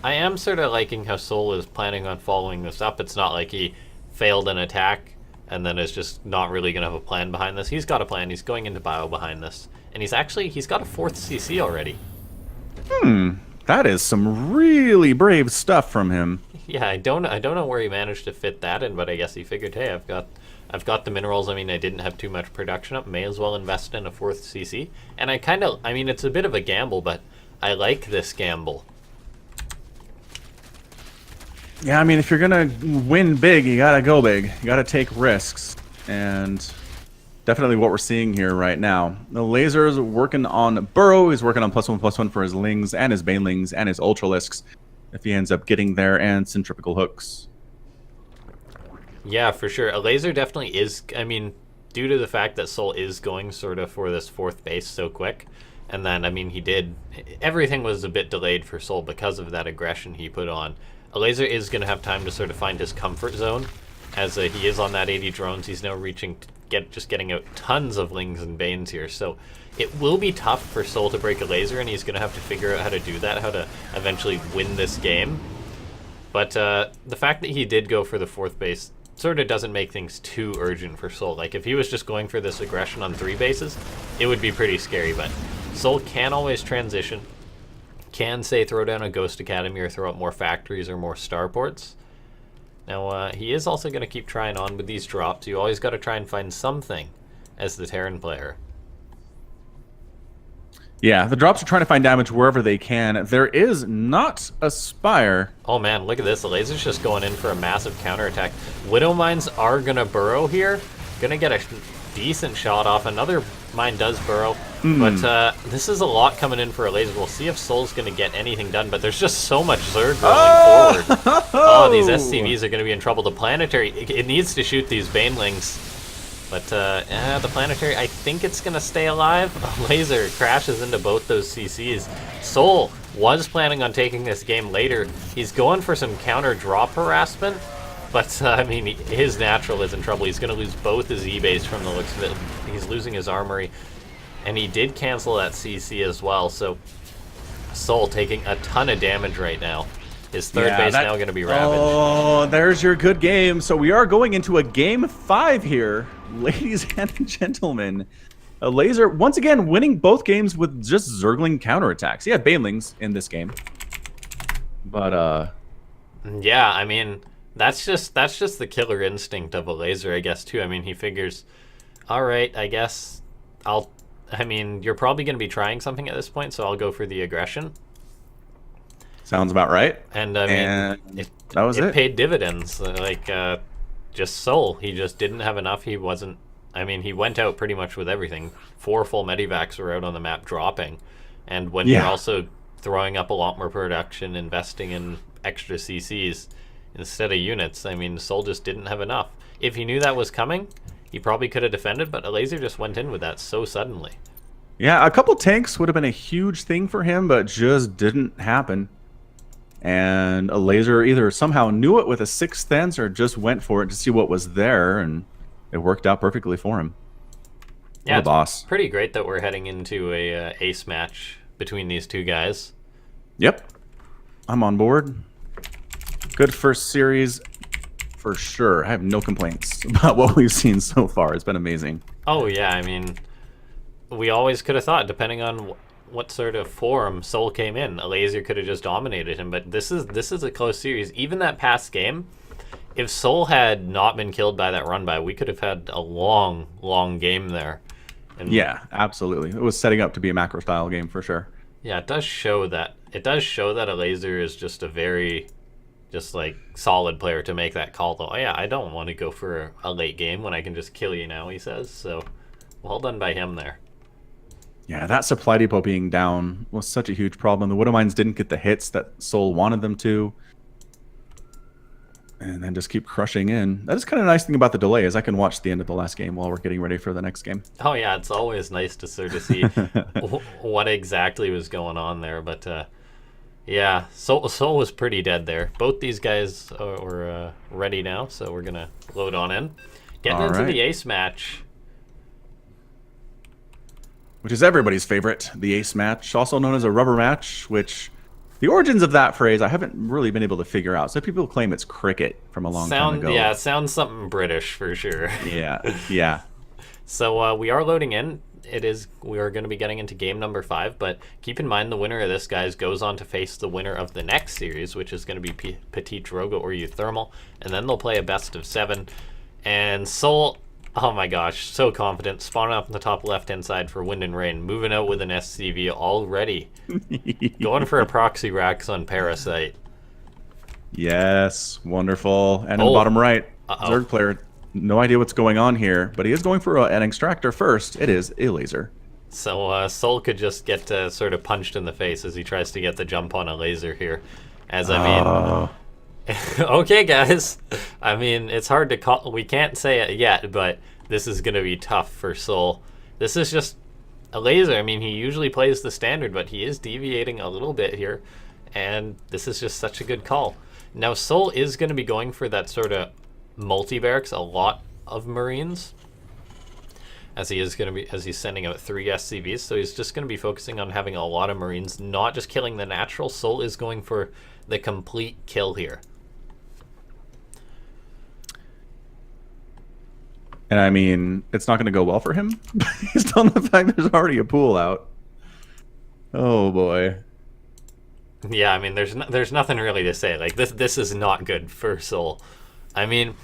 I am sort of liking how souL is planning on following this up. It's not like he failed an attack and then is just not really going to have a plan behind this. He's got a plan. He's going into bio behind this. And he's got a 4th CC already. That is some really brave stuff from him. Yeah, I don't know where he managed to fit that in, but I guess he figured, hey, I've got the minerals. I mean, I didn't have too much production up. May as well invest in a 4th CC. And I mean, it's a bit of a gamble, but I like this gamble. Yeah, I mean, if you're gonna win big, you gotta go big. You gotta take risks, and definitely what we're seeing here right now. The Elaser's working on Burrow. He's working on +1/+1 for his Lings and his Banelings and his Ultralisks, if he ends up getting there, and centrifugal hooks. Yeah, for sure. Elazer definitely is. I mean, due to the fact that souL is going sort of for this 4th base so quick, and then I mean, everything was a bit delayed for souL because of that aggression he put on. Elazer is going to have time to sort of find his comfort zone, as he is on that 80 drones. He's now reaching, just getting out tons of Lings and Banes here. So it will be tough for souL to break Elazer, and he's going to have to figure out how to do that, how to eventually win this game. But the fact that he did go for the 4th base sort of doesn't make things too urgent for souL. Like, if he was just going for this aggression on 3 bases, it would be pretty scary. But souL can always transition. Can say throw down a Ghost Academy or throw up more factories or more starports. Now, he is also going to keep trying on with these drops. You always got to try and find something as the Terran player. Yeah, the drops are trying to find damage wherever they can. There is not a Spire. Oh man, look at this. The Elaser's just going in for a massive counterattack. Widow Mines are going to burrow here. Going to get a decent shot off. Another mine does burrow. But this is a lot coming in for Elazer. We'll see if souL's going to get anything done, but there's just so much Zerg rolling forward. Oh, these SCVs are going to be in trouble. The Planetary, it needs to shoot these Banelings. But the Planetary, I think it's going to stay alive. Elazer crashes into both those CCs. souL was planning on taking this game later. He's going for some counter drop harassment. But, I mean, his natural is in trouble. He's going to lose both his E-base from the looks of it. He's losing his armory. And he did cancel that CC as well. So, souL taking a ton of damage right now. His third base now going to be ravaged. Oh, there's your good game. So we are going into a game 5 here. Ladies and gentlemen. Elazer, once again, winning both games with just Zergling counterattacks. He had Banelings in this game. But, yeah, I mean... That's just the killer instinct of Elazer, I guess, too. I mean, he figures, all right, I guess I mean, you're probably going to be trying something at this point, so I'll go for the aggression. Sounds about right. And, I mean, it paid dividends. Like, just souL, he just didn't have enough. He wasn't, I mean, he went out pretty much with everything. 4 full medivacs were out on the map dropping. And when you're also throwing up a lot more production, investing in extra CCs, instead of units, I mean, souL just didn't have enough. If he knew that was coming, he probably could have defended, but Elazer just went in with that so suddenly. Yeah, a couple tanks would have been a huge thing for him, but just didn't happen. And Elazer either somehow knew it with a 6th sense or just went for it to see what was there, and it worked out perfectly for him. Yeah, what a boss. Pretty great that we're heading into a ace match between these two guys. Yep, I'm on board. Good first series, for sure. I have no complaints about what we've seen so far. It's been amazing. Oh, yeah. I mean, we always could have thought, depending on what sort of form souL came in, Elazer could have just dominated him. But this is a close series. Even that past game, if souL had not been killed by that run-by, we could have had a long, long game there. And yeah, absolutely. It was setting up to be a macro-style game, for sure. Yeah, it does show that Elazer is just a very... like solid player to make that call, though. Oh, yeah, I don't want to go for a late game when I can just kill you now, he says. So, well done by him there. Yeah, that supply depot being down was such a huge problem. The Widow Mines didn't get the hits that souL wanted them to. And then just keep crushing in. That is kind of nice thing about the delay is I can watch the end of the last game while we're getting ready for the next game. Oh yeah, it's always nice to sort of see what exactly was going on there. But yeah, souL was pretty dead there. Both these guys are ready now, so we're gonna load on in. Getting into the ace match. Which is everybody's favorite, the ace match, also known as a rubber match, which the origins of that phrase I haven't really been able to figure out. So people claim it's cricket from a long time ago. Yeah, sounds something British for sure. Yeah. So we are loading in. We are going to be getting into game number 5, but keep in mind the winner of this, guys, goes on to face the winner of the next series, which is going to be Petit Drogo or Euthermal, and then they'll play a best of 7. And souL, oh my gosh, so confident, spawning up on the top left-hand side for Wind and Rain, moving out with an SCV already. Going for a proxy racks on Parasite. Yes, wonderful. And in the bottom right, Zerg player, no idea what's going on here, but he is going for an extractor first. It is Elazer. So souL could just get sort of punched in the face as he tries to get the jump on Elazer here. As I mean... Okay, guys. I mean, it's hard to call. We can't say it yet, but this is going to be tough for souL. This is just Elazer. I mean, he usually plays the standard, but he is deviating a little bit here, and this is just such a good call. Now, souL is going to be going for that sort of multi-barracks, a lot of Marines, as he's sending out 3 SCVs, so he's just going to be focusing on having a lot of Marines, not just killing the natural. souL is going for the complete kill here. And I mean, it's not going to go well for him based on the fact there's already a pool out. Oh boy. Yeah, I mean, there's nothing really to say. Like this is not good for souL. I mean,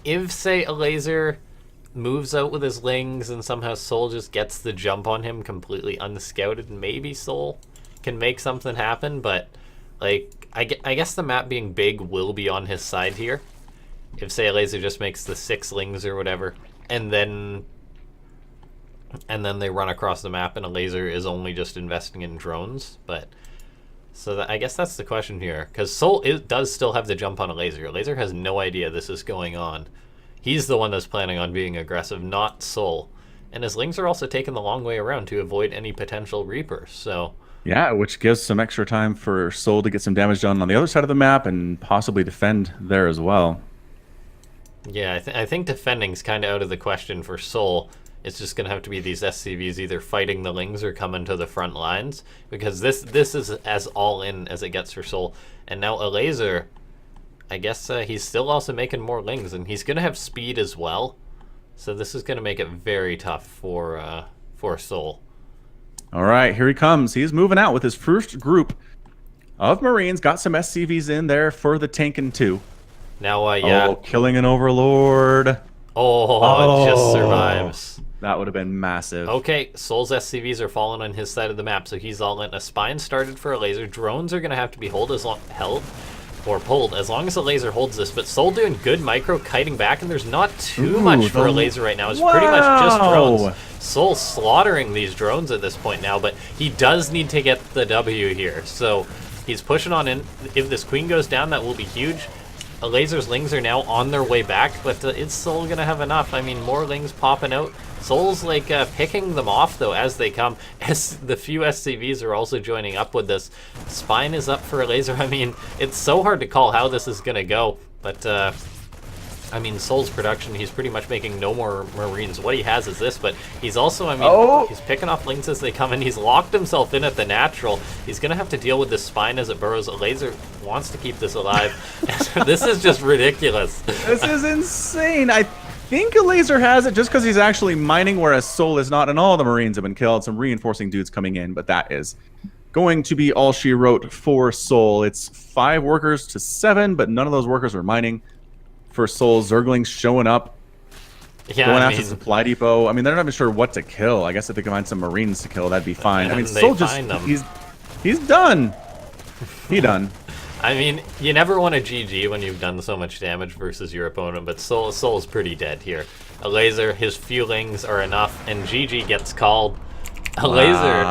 if say Elazer moves out with his lings and somehow souL just gets the jump on him completely unscouted, maybe souL can make something happen. But like, I guess the map being big will be on his side here. If say Elazer just makes the 6 lings or whatever, and then they run across the map and Elazer is only just investing in drones. But so I guess that's the question here, because souL does still have the jump on Elazer. Elazer has no idea this is going on. He's the one that's planning on being aggressive, not souL. And his lings are also taking the long way around to avoid any potential Reapers. So yeah, which gives some extra time for souL to get some damage done on the other side of the map and possibly defend there as well. Yeah, I think defending's kind of out of the question for souL. It's just going to have to be these SCVs either fighting the lings or coming to the front lines, because this is as all in as it gets for souL. And now Elazer, I guess he's still also making more lings, and he's going to have speed as well. So this is going to make it very tough for souL. All right, here he comes. He's moving out with his first group of Marines. Got some SCVs in there for the tank and 2. Now, yeah. Oh, killing an Overlord. Oh, it just survives. That would have been massive. Okay, souL's SCVs are falling on his side of the map, so he's all in. A spine started for Elazer. Drones are going to have to be pulled as long as Elazer holds this. But souL doing good micro, kiting back, and there's not too much for Elazer right now. It's pretty much just drones. souL slaughtering these drones at this point now, but he does need to get the W here. So he's pushing on in. If this queen goes down, that will be huge. Elazer's lings are now on their way back, but is souL going to have enough? I mean, more lings popping out. souL's like picking them off, though, as they come. As the few SCVs are also joining up with this. Spine is up for Elazer. I mean, it's so hard to call how this is going to go, but I mean, souL's production, he's pretty much making no more Marines. What he has is this, but he's also, I mean, he's picking off lings as they come, and he's locked himself in at the natural. He's going to have to deal with this spine as it burrows. Elazer wants to keep this alive. This is just ridiculous. This is insane. I think Elazer has it just because he's actually mining, whereas souL is not, and all the Marines have been killed. Some reinforcing dudes coming in, but that is going to be all she wrote for souL. It's 5 workers to 7, but none of those workers are mining. For souL, Zerglings showing up, going after supply depot. I mean, they're not even sure what to kill. I guess if they can find some Marines to kill, that'd be fine. I mean, souL just, he's done. He done. I mean, you never want to GG when you've done so much damage versus your opponent, but souL's pretty dead here. Elazer, his feelings are enough, and GG gets called. Elazer,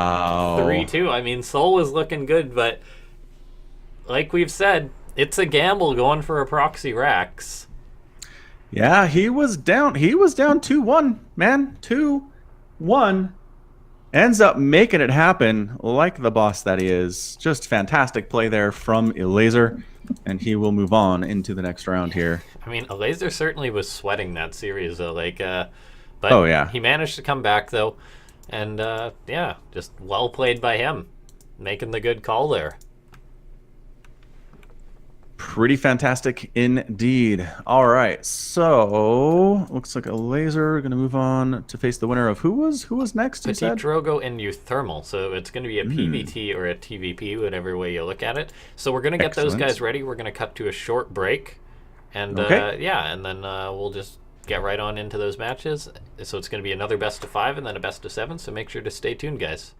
3-2. I mean, souL was looking good, but like we've said, It's a gamble going for a proxy Rex. Yeah, he was down 2-1, man. 2-1. Ends up making it happen like the boss that he is. Just fantastic play there from Elazer, and he will move on into the next round here. I mean, Elazer certainly was sweating that series, though. But Oh, yeah. he managed to come back, though. And, yeah, just well played by him. Making the good call there. Pretty fantastic indeed. All right, so looks like Elazer going to move on to face the winner of who was next, you Petit said? Drogo and Euthermal. So it's going to be a PvT or a TvP, whatever way you look at it. So we're going to get those Excellent. guys ready. We're going to cut to a short break. And, Okay. yeah, and then we'll just get right on into those matches. So it's going to be another best of 5 and then a best of 7. So make sure to stay tuned, guys.